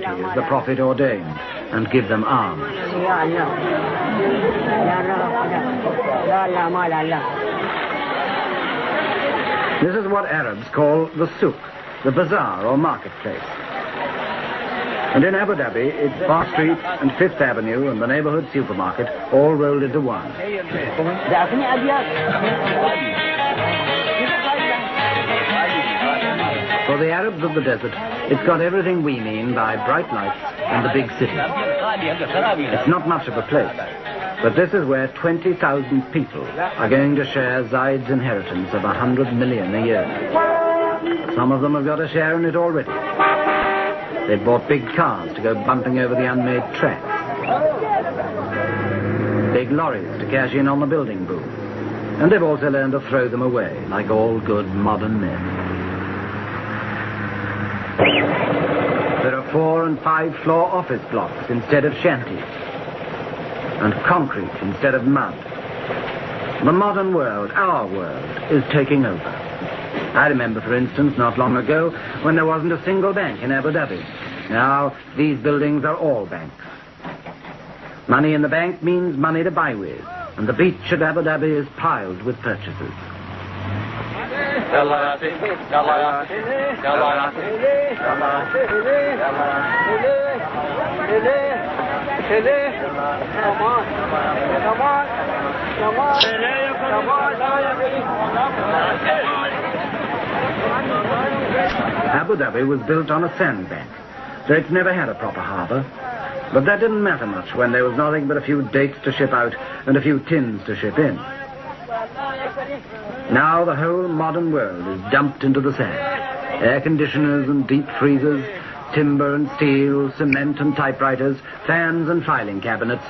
as the Prophet ordained, and give them arms. This is what Arabs call the souk, the bazaar or marketplace. And in Abu Dhabi, it's Bar Street and Fifth Avenue and the neighborhood supermarket all rolled into one. For the Arabs of the desert, it's got everything we mean by bright lights and the big city. It's not much of a place, but this is where 20,000 people are going to share Zayed's inheritance of 100 million a year. Some of them have got a share in it already. They've bought big cars to go bumping over the unmade tracks. Big lorries to cash in on the building boom. And they've also learned to throw them away, like all good modern men. There are 4- and 5-floor office blocks instead of shanties. And concrete instead of mud. The modern world, our world, is taking over. I remember, for instance, not long ago, when there wasn't a single bank in Abu Dhabi. Now, these buildings are all banks. Money in the bank means money to buy with, and the beach at Abu Dhabi is piled with purchases. Abu Dhabi was built on a sandbank, so it's never had a proper harbour. But that didn't matter much when there was nothing but a few dates to ship out and a few tins to ship in. Now the whole modern world is dumped into the sand. Air conditioners and deep freezers, timber and steel, cement and typewriters, fans and filing cabinets.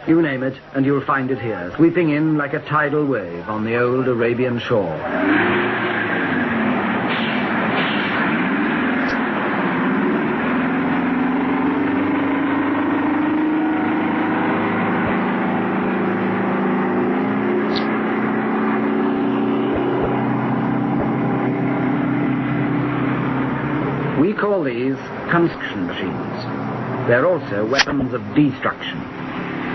You name it, and you'll find it here, sweeping in like a tidal wave on the old Arabian shore. We call these construction machines. They're also weapons of destruction.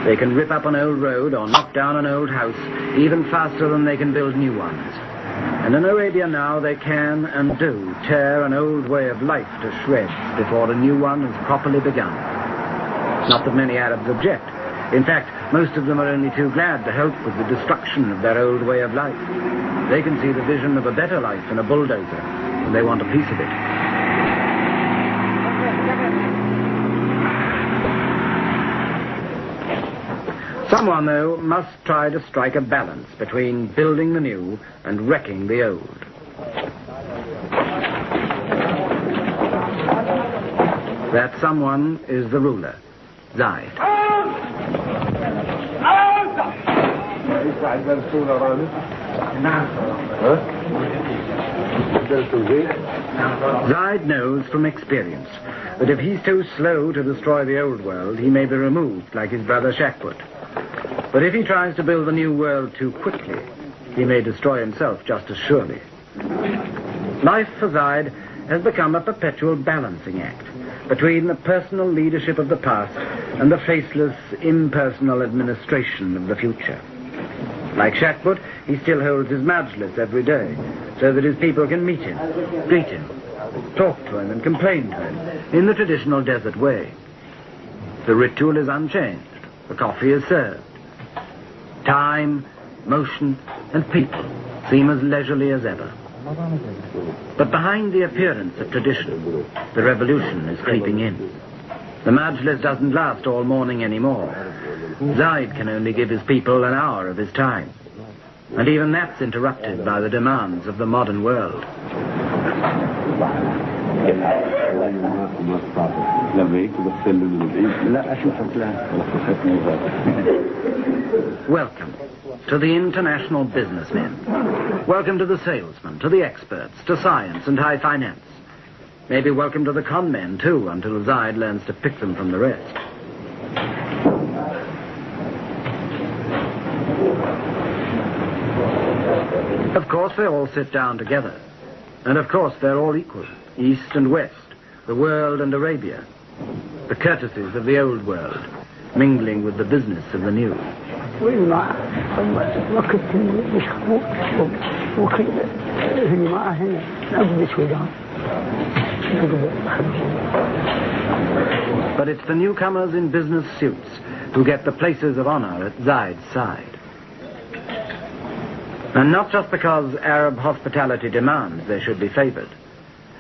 They can rip up an old road or knock down an old house even faster than they can build new ones. And in Arabia now they can and do tear an old way of life to shreds before a new one has properly begun. Not that many Arabs object. In fact, most of them are only too glad to help with the destruction of their old way of life. They can see the vision of a better life in a bulldozer, and they want a piece of it. Someone, though, must try to strike a balance between building the new and wrecking the old. That someone is the ruler, Zayed. Zayed knows from experience that if he's too slow to destroy the old world, he may be removed like his brother Shakput. But if he tries to build the new world too quickly, he may destroy himself just as surely. Life for Zayed has become a perpetual balancing act between the personal leadership of the past and the faceless, impersonal administration of the future. Like Shakput, he still holds his majlis every day, so that his people can meet him, greet him, talk to him and complain to him in the traditional desert way. The ritual is unchanged. The coffee is served. Time, motion, and people seem as leisurely as ever. But behind the appearance of tradition, the revolution is creeping in. The majlis doesn't last all morning anymore. Zayed can only give his people an hour of his time. And even that's interrupted by the demands of the modern world. Welcome to the international businessmen. Welcome to the salesmen, to the experts, to science and high finance. Maybe welcome to the con men, too, until Zayed learns to pick them from the rest. Of course, they all sit down together. And of course, they're all equal, East and West, the world and Arabia. the courtesies of the old world, mingling with the business of the new. But it's the newcomers in business suits who get the places of honor at Zayed's side. And not just because Arab hospitality demands they should be favored.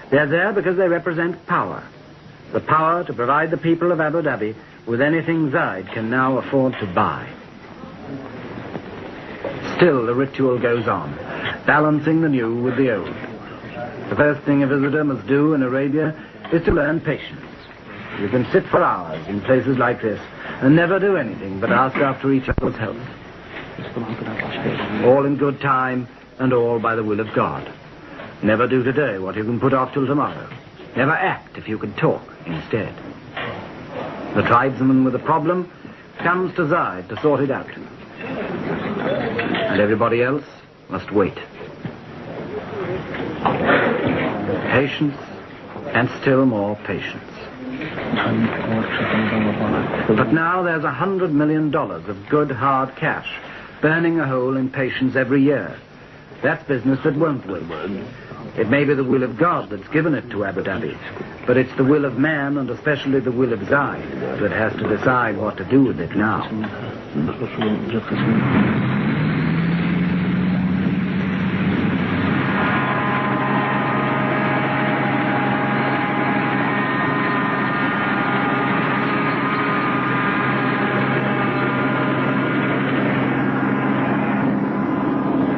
They're there because they represent power. The power to provide the people of Abu Dhabi with anything Zayed can now afford to buy. Still, the ritual goes on, balancing the new with the old. The first thing a visitor must do in Arabia is to learn patience. You can sit for hours in places like this and never do anything but ask after each other's health. All in good time and all by the will of God. Never do today what you can put off till tomorrow. Never act if you can talk instead. The tribesman with a problem comes to Zayed to sort it out. And everybody else must wait. Patience and still more patience. But now there's $100 million of good hard cash burning a hole in patience every year. That's business that won't wait. It may be the will of God that's given it to Abu Dhabi, but it's the will of man, and especially the will of Zayed, that has to decide what to do with it now.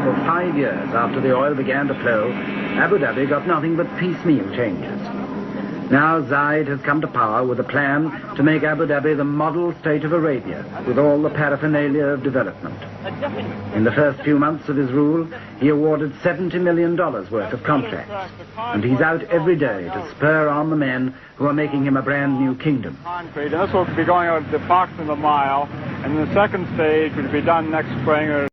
For 5 years after the oil began to flow, Abu Dhabi got nothing but piecemeal changes. Now Zayed has come to power with a plan to make Abu Dhabi the model state of Arabia, with all the paraphernalia of development. In the first few months of his rule, he awarded $70 million worth of contracts, and he's out every day to spur on the men who are making him a brand new kingdom. Concrete, and this will be going out approximately a mile, and the second stage will be done next spring or